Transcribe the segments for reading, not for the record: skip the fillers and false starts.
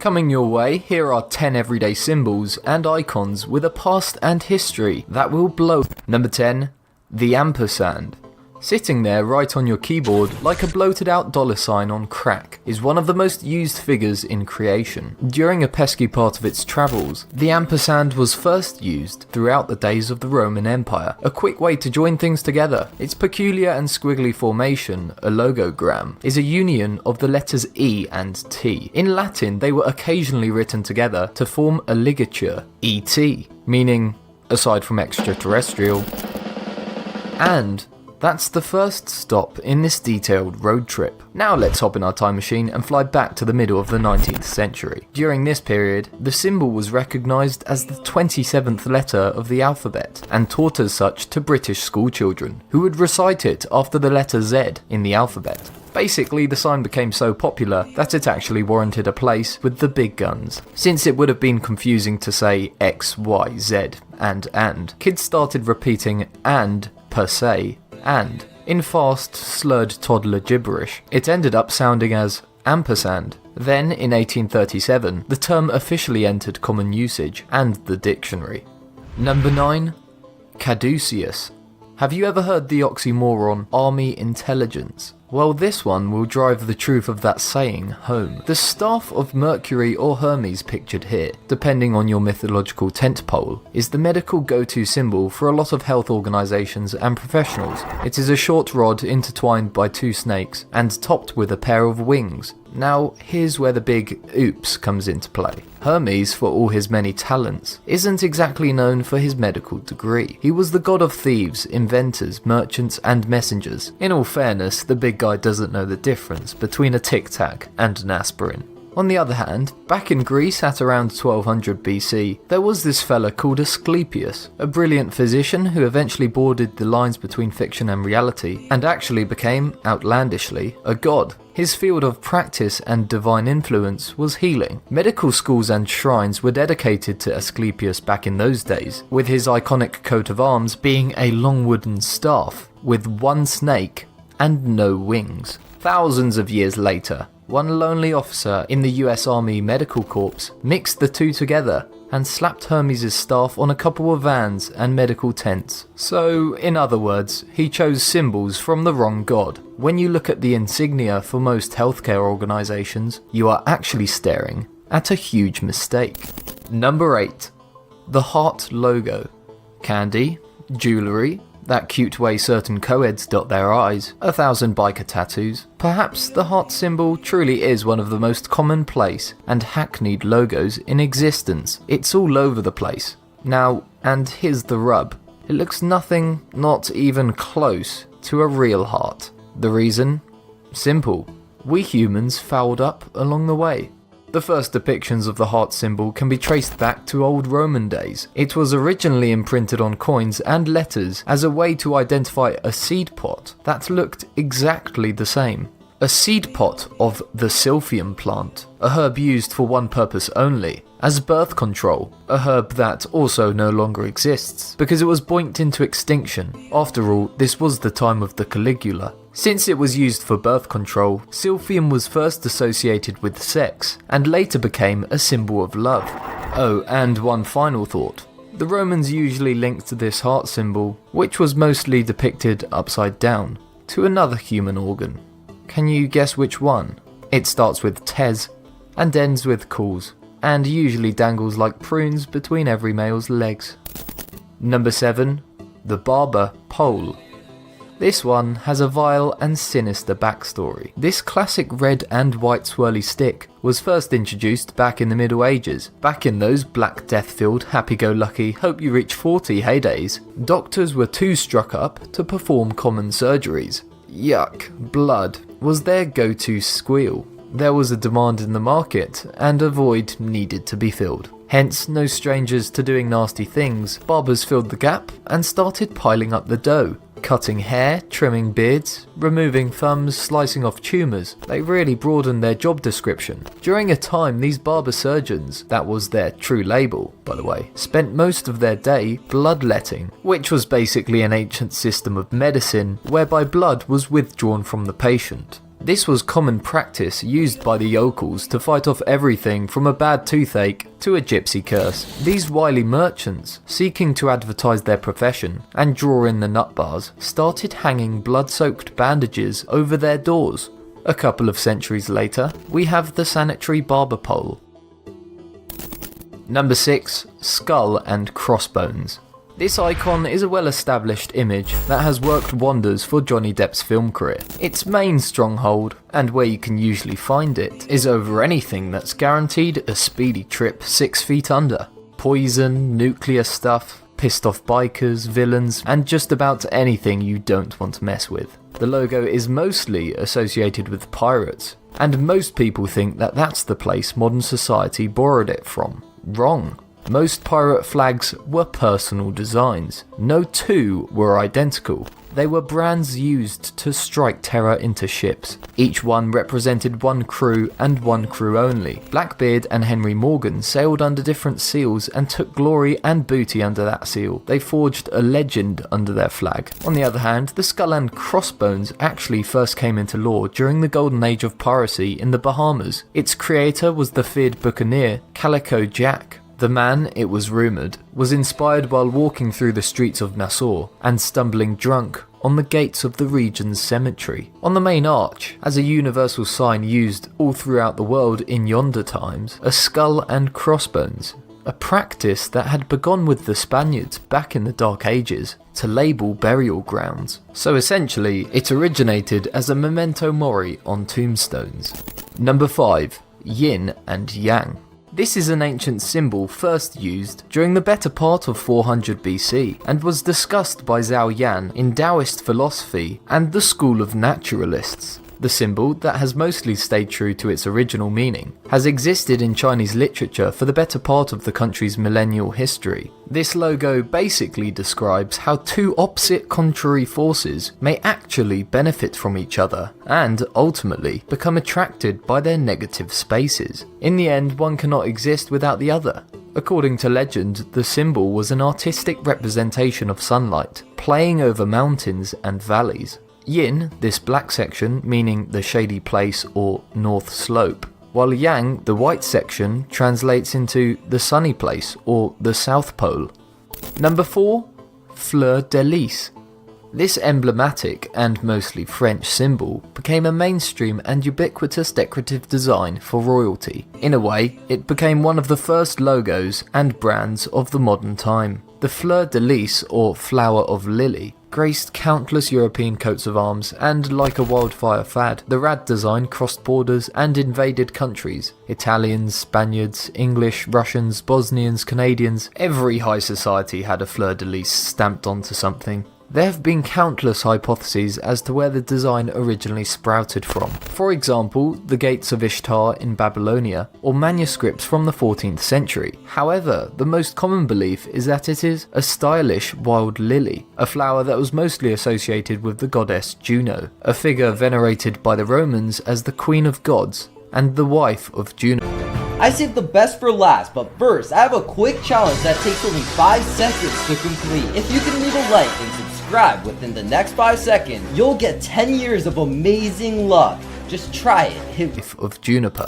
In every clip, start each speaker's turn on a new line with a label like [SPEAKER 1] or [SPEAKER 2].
[SPEAKER 1] Coming your way, here are 10 everyday symbols and icons with a past and history that will blow. Number 10. The ampersand. Sitting there right on your keyboard like a bloated out $sign on crack is one of the most used figures in creation. During a pesky part of its travels, the ampersand was first used throughout the days of the Roman Empire, a quick way to join things together. Its peculiar and squiggly formation, a logogram, is a union of the letters E and T. In Latin, they were occasionally written together to form a ligature, ET, meaning, aside from extraterrestrial, and that's the first stop in this detailed road trip. Now let's hop in our time machine and fly back to the middle of the 19th century. During this period, the symbol was recognised as the 27th letter of the alphabet and taught as such to British schoolchildren, who would recite it after the letter Z in the alphabet. Basically, the sign became so popular that it actually warranted a place with the big guns. Since it would have been confusing to say X, Y, Z and, kids started repeating and per se, and in fast, slurred toddler gibberish. It ended up sounding as ampersand. Then, in 1837, the term officially entered common usage and the dictionary. Number 9. Caduceus. Have you ever heard the oxymoron army intelligence? Well, this one will drive the truth of that saying home. The staff of Mercury or Hermes pictured here, depending on your mythological tent pole, is the medical go-to symbol for a lot of health organisations and professionals. It is a short rod intertwined by two snakes and topped with a pair of wings. Now, here's where the big oops comes into play. Hermes, for all his many talents, isn't exactly known for his medical degree. He was the god of thieves, inventors, merchants, and messengers. In all fairness, the big guy doesn't know the difference between a Tic Tac and an aspirin. On the other hand, back in Greece at around 1200 BC, there was this fella called Asclepius, a brilliant physician who eventually bordered the lines between fiction and reality, and actually became, outlandishly, a god. His field of practice and divine influence was healing. Medical schools and shrines were dedicated to Asclepius back in those days, with his iconic coat of arms being a long wooden staff, with one snake and no wings. Thousands of years later, one lonely officer in the US Army Medical Corps mixed the two together and slapped Hermes' staff on a couple of vans and medical tents. So, in other words, he chose symbols from the wrong god. When you look at the insignia for most healthcare organisations, you are actually staring at a huge mistake. Number 8. The heart logo. Candy, jewellery, that cute way certain co-eds dot their I's, 1,000 biker tattoos. Perhaps the heart symbol truly is one of the most commonplace and hackneyed logos in existence. It's all over the place. Now, and here's the rub. It looks nothing, not even close, to a real heart. The reason? Simple. We humans fouled up along the way. The first depictions of the heart symbol can be traced back to old Roman days. It was originally imprinted on coins and letters as a way to identify a seed pot that looked exactly the same. A seed pot of the silphium plant, a herb used for one purpose only, as birth control, a herb that also no longer exists because it was boinked into extinction. After all, this was the time of the Caligula. Since it was used for birth control, silphium was first associated with sex, and later became a symbol of love. Oh, and one final thought. The Romans usually linked this heart symbol, which was mostly depicted upside down, to another human organ. Can you guess which one? It starts with tes, and ends with cause, and usually dangles like prunes between every male's legs. Number 7. The barber pole. This one has a vile and sinister backstory. This classic red and white swirly stick was first introduced back in the Middle Ages. Back in those Black Death-filled, happy-go-lucky, hope-you-reach-40 heydays, doctors were too struck up to perform common surgeries. Yuck, blood was their go-to squeal. There was a demand in the market, and a void needed to be filled. Hence, no strangers to doing nasty things, barbers filled the gap and started piling up the dough. Cutting hair, trimming beards, removing thumbs, slicing off tumours. They really broadened their job description. During a time, these barber surgeons, that was their true label, by the way, spent most of their day bloodletting, which was basically an ancient system of medicine whereby blood was withdrawn from the patient. This was common practice used by the yokels to fight off everything from a bad toothache to a gypsy curse. These wily merchants, seeking to advertise their profession and draw in the nut bars, started hanging blood-soaked bandages over their doors. A couple of centuries later, we have the sanitary barber pole. Number 6. Skull and crossbones. This icon is a well-established image that has worked wonders for Johnny Depp's film career. Its main stronghold, and where you can usually find it, is over anything that's guaranteed a speedy trip 6 feet under. Poison, nuclear stuff, pissed off bikers, villains, and just about anything you don't want to mess with. The logo is mostly associated with pirates, and most people think that that's the place modern society borrowed it from. Wrong. Most pirate flags were personal designs. No two were identical. They were brands used to strike terror into ships. Each one represented one crew and one crew only. Blackbeard and Henry Morgan sailed under different seals and took glory and booty under that seal. They forged a legend under their flag. On the other hand, the skull and crossbones actually first came into law during the golden age of piracy in the Bahamas. Its creator was the feared buccaneer Calico Jack. The man, it was rumoured, was inspired while walking through the streets of Nassau and stumbling drunk on the gates of the region's cemetery. On the main arch, as a universal sign used all throughout the world in yonder times, a skull and crossbones, a practice that had begun with the Spaniards back in the Dark Ages to label burial grounds. So essentially, it originated as a memento mori on tombstones. Number 5. Yin and Yang. This is an ancient symbol first used during the better part of 400 BC and was discussed by Zhao Yan in Taoist philosophy and the school of naturalists. The symbol, that has mostly stayed true to its original meaning, has existed in Chinese literature for the better part of the country's millennial history. This logo basically describes how two opposite contrary forces may actually benefit from each other and, ultimately, become attracted by their negative spaces. In the end, one cannot exist without the other. According to legend, the symbol was an artistic representation of sunlight, playing over mountains and valleys. Yin, this black section, meaning the shady place or north slope, while Yang, the white section, translates into the sunny place or the south pole. Number 4. Fleur de lis. This emblematic and mostly French symbol became a mainstream and ubiquitous decorative design for royalty. In a way, it became one of the first logos and brands of the modern time. The fleur de lis, or flower of lily, graced countless European coats of arms, and like a wildfire fad, the rad design crossed borders and invaded countries. Italians, Spaniards, English, Russians, Bosnians, Canadians, every high society had a fleur de lis stamped onto something. There have been countless hypotheses as to where the design originally sprouted from. For example, the Gates of Ishtar in Babylonia, or manuscripts from the 14th century. However, the most common belief is that it is a stylish wild lily, a flower that was mostly associated with the goddess Juno, a figure venerated by the Romans as the queen of gods and the wife of Juno.
[SPEAKER 2] I saved the best for last, but first, I have a quick challenge that takes only 5 seconds to complete. If you can leave a like and subscribe within the next 5 seconds, you'll get 10 years of amazing luck. Just try it.
[SPEAKER 1] Of Juniper.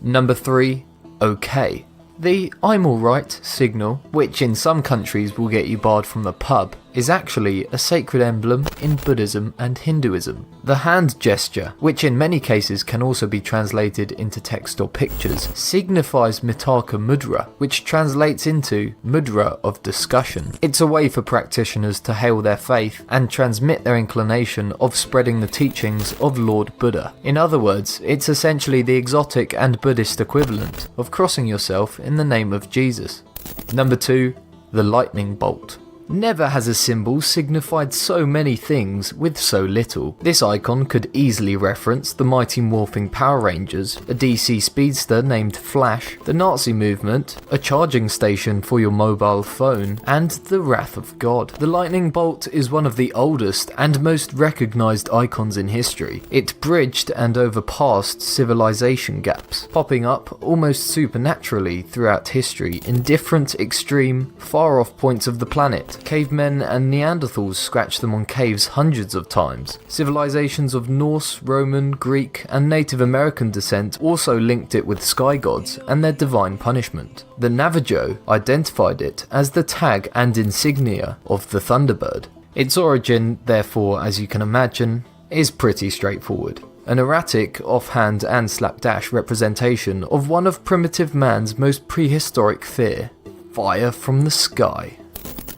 [SPEAKER 1] Number 3. OK. The I'm alright signal, which in some countries will get you barred from the pub, is actually a sacred emblem in Buddhism and Hinduism. The hand gesture, which in many cases can also be translated into text or pictures, signifies Mitaka Mudra, which translates into mudra of discussion. It's a way for practitioners to hail their faith and transmit their inclination of spreading the teachings of Lord Buddha. In other words, it's essentially the exotic and Buddhist equivalent of crossing yourself in the name of Jesus. Number 2. The lightning bolt. Never has a symbol signified so many things with so little. This icon could easily reference the Mighty Morphing Power Rangers, a DC speedster named Flash, the Nazi movement, a charging station for your mobile phone, and the Wrath of God. The lightning bolt is one of the oldest and most recognized icons in history. It bridged and overpassed civilization gaps, popping up almost supernaturally throughout history in different extreme, far-off points of the planet. it. Cavemen and Neanderthals scratched them on caves hundreds of times. Civilizations of Norse, Roman, Greek, and Native American descent also linked it with sky gods and their divine punishment. The Navajo identified it as the tag and insignia of the Thunderbird. Its origin, therefore, as you can imagine, is pretty straightforward. An erratic, offhand and slapdash representation of one of primitive man's most prehistoric fear: fire from the sky.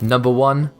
[SPEAKER 1] Number 1.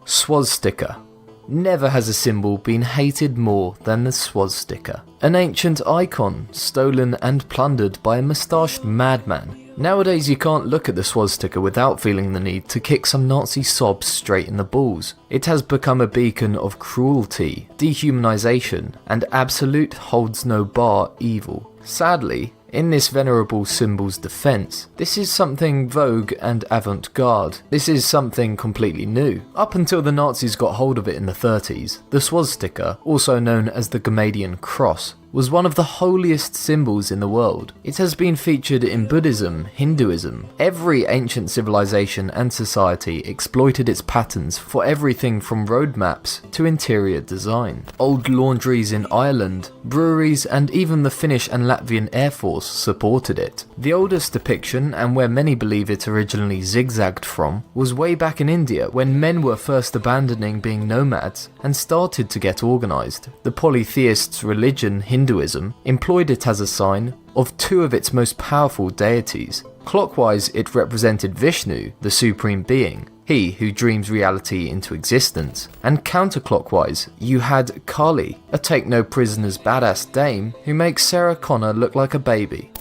[SPEAKER 1] Swastika. Never has a symbol been hated more than the swastika. An ancient icon, stolen and plundered by a moustached madman. Nowadays you can't look at the swastika without feeling the need to kick some Nazi sobs straight in the balls. It has become a beacon of cruelty, dehumanization, and absolute holds no bar evil. Sadly, in this venerable symbol's defense, this is something vogue and avant-garde. This is something completely new. Up until the Nazis got hold of it in the 30s, the swastika, also known as the Gambadian cross, was one of the holiest symbols in the world. It has been featured in Buddhism, Hinduism. Every ancient civilization and society exploited its patterns for everything from road maps to interior design. Old laundries in Ireland, breweries, and even the Finnish and Latvian Air Force supported it. The oldest depiction, and where many believe it originally zigzagged from, was way back in India when men were first abandoning being nomads and started to get organized. The polytheists' religion, Hinduism, employed it as a sign of two of its most powerful deities. Clockwise, it represented Vishnu, the supreme being, he who dreams reality into existence, and counterclockwise, you had Kali, a take-no-prisoners badass dame who makes Sarah Connor look like a baby.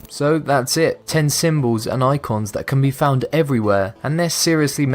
[SPEAKER 1] So that's it, 10 symbols and icons that can be found everywhere, and they're seriously